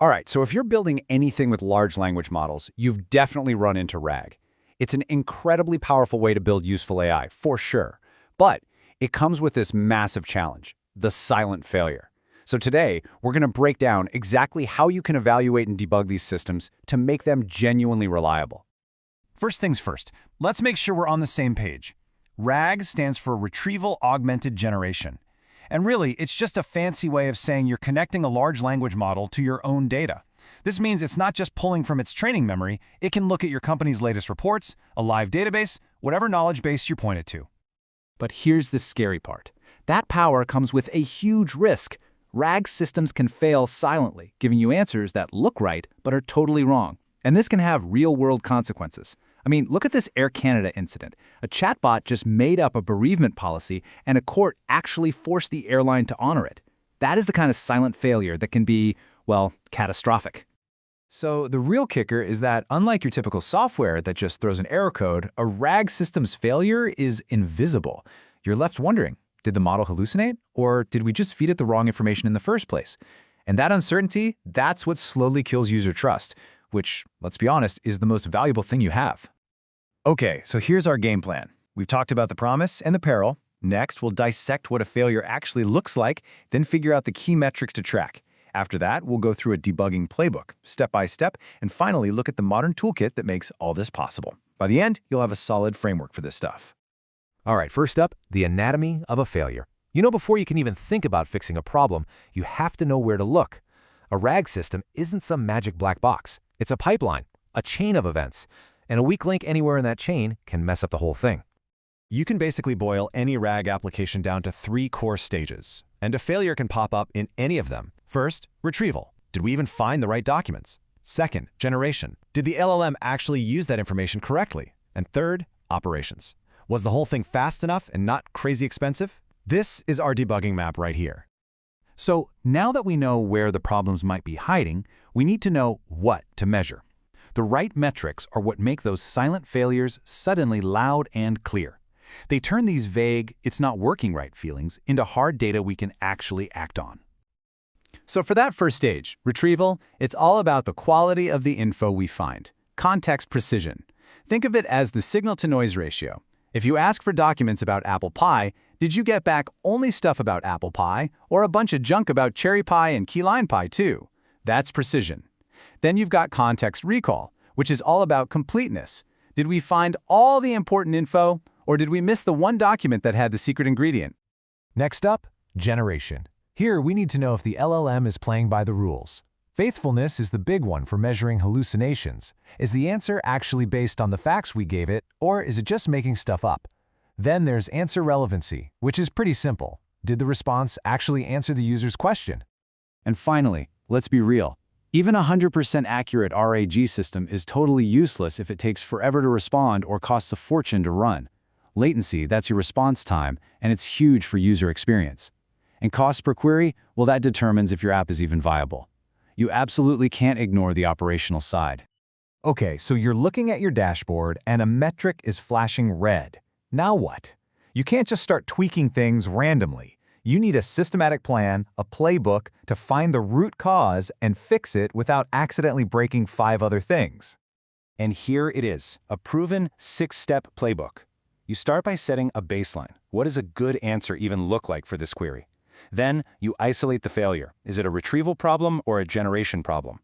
All right, so if you're building anything with large language models, you've definitely run into RAG. It's an incredibly powerful way to build useful AI, for sure. But it comes with this massive challenge, the silent failure. So today, we're going to break down exactly how you can evaluate and debug these systems to make them genuinely reliable. First things first, let's make sure we're on the same page. RAG stands for Retrieval Augmented Generation. And really, it's just a fancy way of saying you're connecting a large language model to your own data. This means it's not just pulling from its training memory, it can look at your company's latest reports, a live database, whatever knowledge base you point it to. But here's the scary part. That power comes with a huge risk. RAG systems can fail silently, giving you answers that look right but are totally wrong. And this can have real-world consequences. I mean, look at this Air Canada incident. A chatbot just made up a bereavement policy, and a court actually forced the airline to honor it. That is the kind of silent failure that can be, well, catastrophic. So the real kicker is that unlike your typical software that just throws an error code, a RAG system's failure is invisible. You're left wondering, did the model hallucinate? Or did we just feed it the wrong information in the first place? And that uncertainty, that's what slowly kills user trust, which, let's be honest, is the most valuable thing you have. Okay, so here's our game plan. We've talked about the promise and the peril. Next, we'll dissect what a failure actually looks like, then figure out the key metrics to track. After that, we'll go through a debugging playbook, step by step, and finally look at the modern toolkit that makes all this possible. By the end, you'll have a solid framework for this stuff. All right, first up, the anatomy of a failure. You know, before you can even think about fixing a problem, you have to know where to look. A RAG system isn't some magic black box. It's a pipeline, a chain of events, and a weak link anywhere in that chain can mess up the whole thing. You can basically boil any RAG application down to 3 core stages, and a failure can pop up in any of them. First, retrieval. Did we even find the right documents? Second, generation. Did the LLM actually use that information correctly? And third, operations. Was the whole thing fast enough and not crazy expensive? This is our debugging map right here. So now that we know where the problems might be hiding, we need to know what to measure. The right metrics are what make those silent failures suddenly loud and clear. They turn these vague, it's not working right feelings into hard data we can actually act on. So for that first stage, retrieval, it's all about the quality of the info we find. Context precision. Think of it as the signal-to-noise ratio. If you ask for documents about apple pie, did you get back only stuff about apple pie, or a bunch of junk about cherry pie and key lime pie too? That's precision. Then you've got context recall, which is all about completeness. Did we find all the important info, or did we miss the one document that had the secret ingredient? Next up, generation. Here, we need to know if the LLM is playing by the rules. Faithfulness is the big one for measuring hallucinations. Is the answer actually based on the facts we gave it, or is it just making stuff up? Then there's answer relevancy, which is pretty simple. Did the response actually answer the user's question? And finally, let's be real. Even a 100% accurate RAG system is totally useless if it takes forever to respond or costs a fortune to run. Latency, that's your response time, and it's huge for user experience. And cost per query, well, that determines if your app is even viable. You absolutely can't ignore the operational side. Okay, so you're looking at your dashboard and a metric is flashing red. Now what? You can't just start tweaking things randomly. You need a systematic plan, a playbook, to find the root cause and fix it without accidentally breaking 5 other things. And here it is, a proven 6-step playbook. You start by setting a baseline. What does a good answer even look like for this query? Then you isolate the failure. Is it a retrieval problem or a generation problem?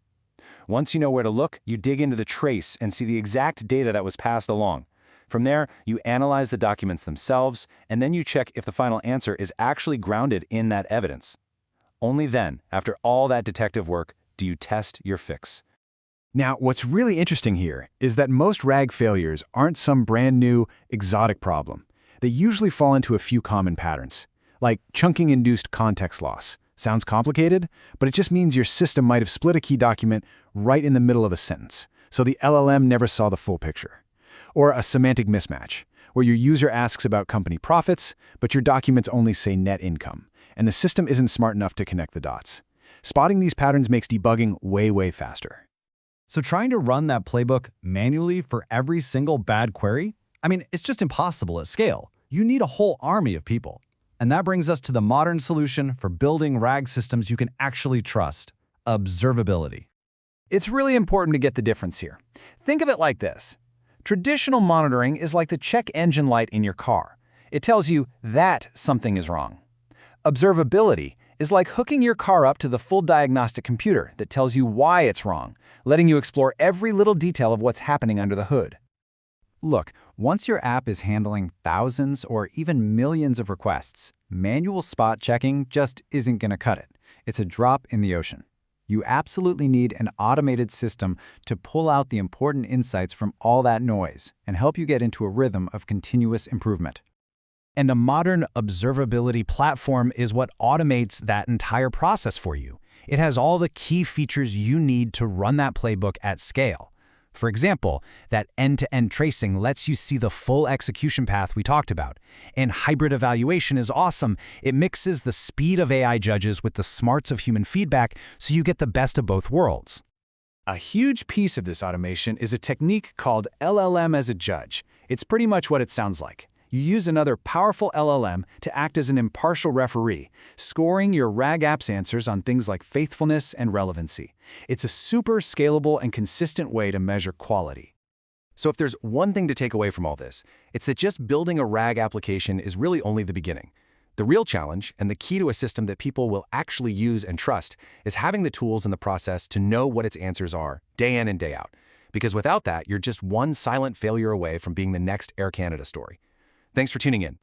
Once you know where to look, you dig into the trace and see the exact data that was passed along. From there, you analyze the documents themselves, and then you check if the final answer is actually grounded in that evidence. Only then, after all that detective work, do you test your fix. Now, what's really interesting here is that most RAG failures aren't some brand new, exotic problem. They usually fall into a few common patterns, like chunking-induced context loss. Sounds complicated, but it just means your system might have split a key document right in the middle of a sentence, so the LLM never saw the full picture. Or a semantic mismatch, where your user asks about company profits, but your documents only say net income, and the system isn't smart enough to connect the dots. Spotting these patterns makes debugging way faster. So trying to run that playbook manually for every single bad query? I mean, it's just impossible at scale. You need a whole army of people. And that brings us to the modern solution for building RAG systems you can actually trust: observability. It's really important to get the difference here. Think of it like this. Traditional monitoring is like the check engine light in your car. It tells you that something is wrong. Observability is like hooking your car up to the full diagnostic computer that tells you why it's wrong, letting you explore every little detail of what's happening under the hood. Look, once your app is handling thousands or even millions of requests, manual spot checking just isn't going to cut it. It's a drop in the ocean. You absolutely need an automated system to pull out the important insights from all that noise and help you get into a rhythm of continuous improvement. And a modern observability platform is what automates that entire process for you. It has all the key features you need to run that playbook at scale. For example, that end-to-end tracing lets you see the full execution path we talked about. And hybrid evaluation is awesome. It mixes the speed of AI judges with the smarts of human feedback so you get the best of both worlds. A huge piece of this automation is a technique called LLM-as-a-judge. It's pretty much what it sounds like. You use another powerful LLM to act as an impartial referee, scoring your RAG app's answers on things like faithfulness and relevancy. It's a super scalable and consistent way to measure quality. So if there's one thing to take away from all this, it's that just building a RAG application is really only the beginning. The real challenge, and the key to a system that people will actually use and trust, is having the tools in the process to know what its answers are, day in and day out. Because without that, you're just one silent failure away from being the next Air Canada story. Thanks for tuning in.